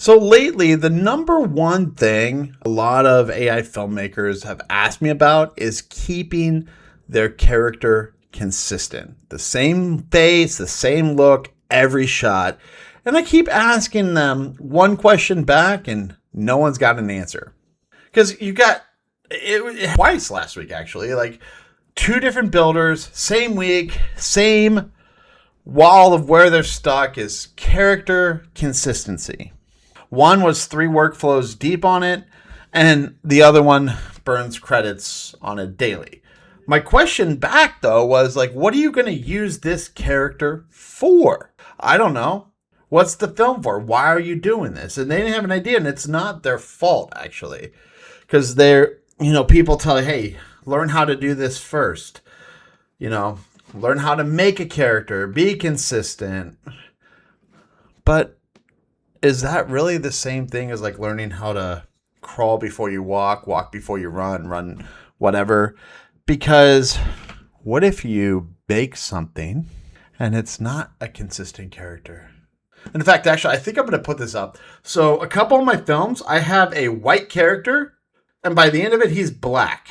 So lately, the number one thing a lot of AI filmmakers have asked me about is keeping their character consistent. The same face, the same look, every shot. And I keep asking them one question back and no one's got an answer. Because you got it twice last week, actually. Like two different builders, same week, same wall of where they're stuck is character consistency. One was 3 workflows deep on it, and the other one burns credits on it daily. My question back, though, was like, what are you going to use this character for? I don't know. What's the film for? Why are you doing this? And they didn't have an idea, and it's not their fault, actually. Because people tell you, hey, learn how to do this first. Learn how to make a character, be consistent. But is that really the same thing as like learning how to crawl before you walk before you run whatever? Because what if you make something and it's not a consistent character? In fact, actually, I think I'm going to put this up. So a couple of my films, I have a white character, and by the end of it, he's black.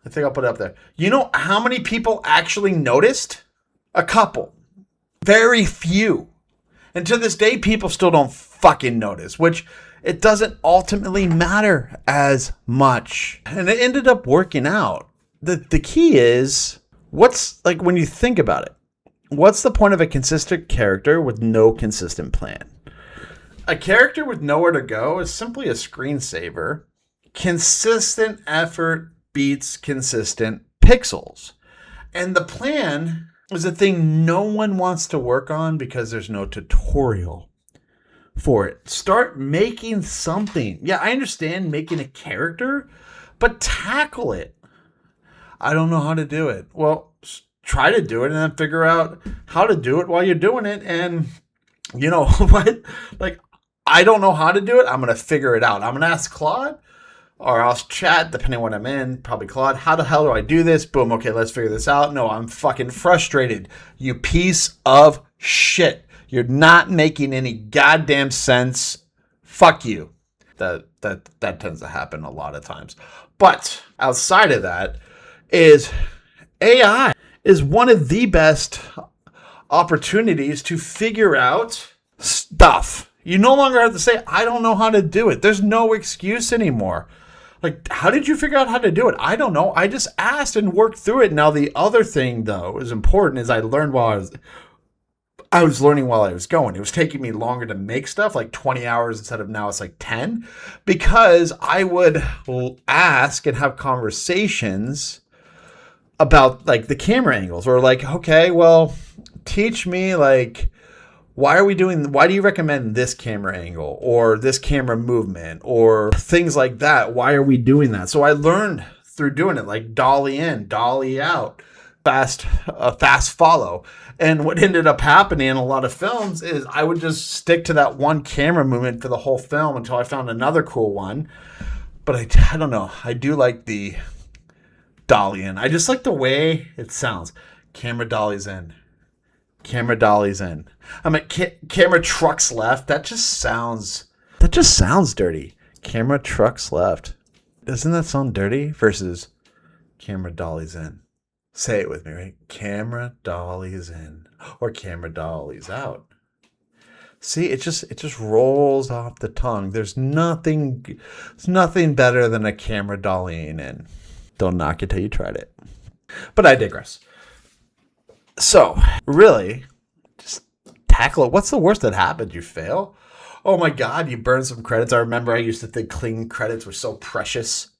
I think I'll put it up there. You know how many people actually noticed? A couple. Very few. And to this day, people still don't fucking notice, which it doesn't ultimately matter as much. And it ended up working out. The key is, what's like when you think about it, what's the point of a consistent character with no consistent plan? A character with nowhere to go is simply a screensaver. Consistent effort beats consistent pixels. And the plan is a thing no one wants to work on because there's no tutorial for it. Start making something. Yeah, I understand making a character, but tackle it. I don't know how to do it. Well, try to do it and then figure out how to do it while you're doing it. And you know what? Like, I don't know how to do it. I'm going to figure it out. I'm going to ask Claude, or I'll chat, depending on what I'm in, probably Claude. How the hell do I do this? Boom. Okay, let's figure this out. No, I'm fucking frustrated. You piece of shit. You're not making any goddamn sense. Fuck you. That tends to happen a lot of times. But outside of that is AI is one of the best opportunities to figure out stuff. You no longer have to say, I don't know how to do it. There's no excuse anymore. Like, how did you figure out how to do it? I don't know. I just asked and worked through it. Now, the other thing, though, is important is I learned while I was learning while I was going. It was taking me longer to make stuff, like 20 hours instead of now it's like 10, because I would ask and have conversations about like the camera angles, or like, okay, well, teach me like, why do you recommend this camera angle or this camera movement or things like that? Why are we doing that? So I learned through doing it, like dolly in, dolly out, fast follow. And what ended up happening in a lot of films is I would just stick to that one camera movement for the whole film until I found another cool one. But I don't know. I do like the dolly in. I just like the way it sounds. Camera dollies in. Camera dollies in. I mean, camera trucks left. That just sounds dirty. Camera trucks left. Doesn't that sound dirty? Versus camera dollies in. Say it with me, right? Camera dollies in, or camera dollies out. See, it just rolls off the tongue. There's nothing better than a camera dollying in. Don't knock it till you tried it. But I digress. So, really, just tackle it. What's the worst that happened? You fail? Oh my God, you burn some credits. I remember I used to think clean credits were so precious.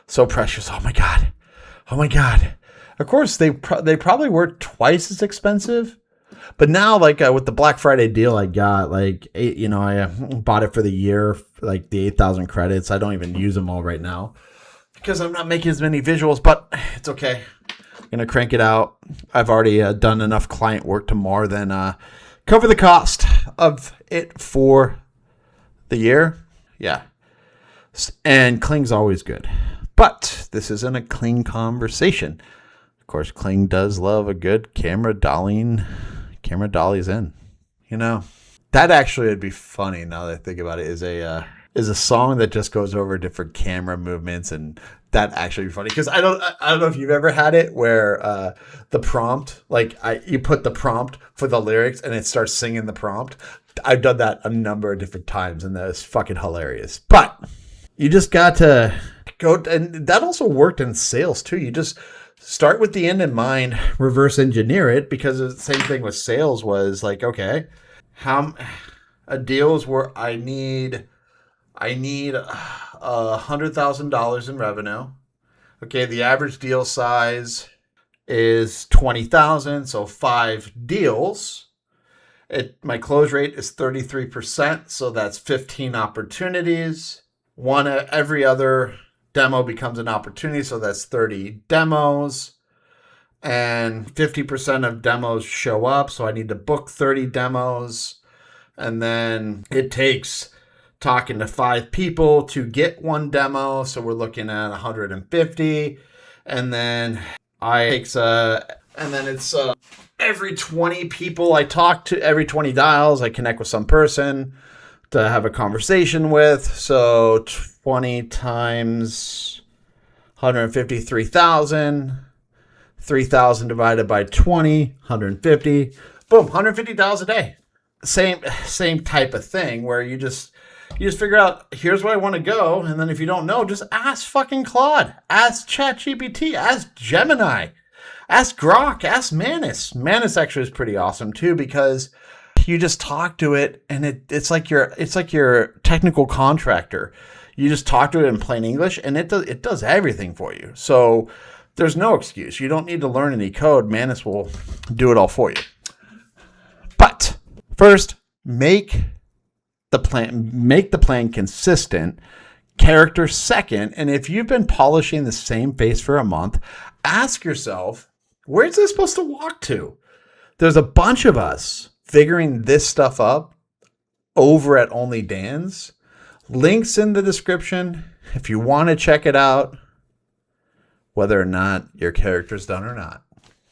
So precious. Oh my God. Oh my God. Of course, they probably were twice as expensive. But now, like with the Black Friday deal I got, like, I bought it for the year, like the 8,000 credits. I don't even use them all right now because I'm not making as many visuals, but it's okay. I'm going to crank it out. I've already done enough client work to more than cover the cost of it for the year. Yeah. And Kling's always good. But this isn't a Kling conversation. Of course, Kling does love a good camera dollies in. That actually would be funny now that I think about it. Is a song that just goes over different camera movements, and that actually be funny because I don't know if you've ever had it where the prompt, you put the prompt for the lyrics and it starts singing the prompt. I've done that a number of different times, and that is fucking hilarious. But you just got to go, and that also worked in sales too. You just start with the end in mind, reverse engineer it, because the same thing with sales was like, okay, how a deal is where I need $100,000 in revenue. Okay, the average deal size is 20,000, so 5 deals. My close rate is 33%, so that's 15 opportunities. Every other demo becomes an opportunity, so that's 30 demos. And 50% of demos show up, so I need to book 30 demos. And then it takes talking to 5 people to get 1 demo, so we're looking at 150. And then it's every 20 people I talk to, every 20 dials, I connect with some person to have a conversation with. So 20 times 150, 3,000. 3,000 divided by 20, 150. Boom, $150 a day. Same type of thing where you just figure out, here's where I want to go. And then if you don't know, just ask fucking Claude, ask ChatGPT, ask Gemini, ask Grok, ask Manus. Manus actually is pretty awesome too, because you just talk to it and it's like your technical contractor. You just talk to it in plain English and it does everything for you. So there's no excuse. You don't need to learn any code. Manus will do it all for you. But first, make the plan consistent. Character second. And if you've been polishing the same face for a month, ask yourself, where's this supposed to walk to? There's a bunch of us figuring this stuff up over at Only Dan's. Links in the description if you want to check it out, whether or not your character's done or not.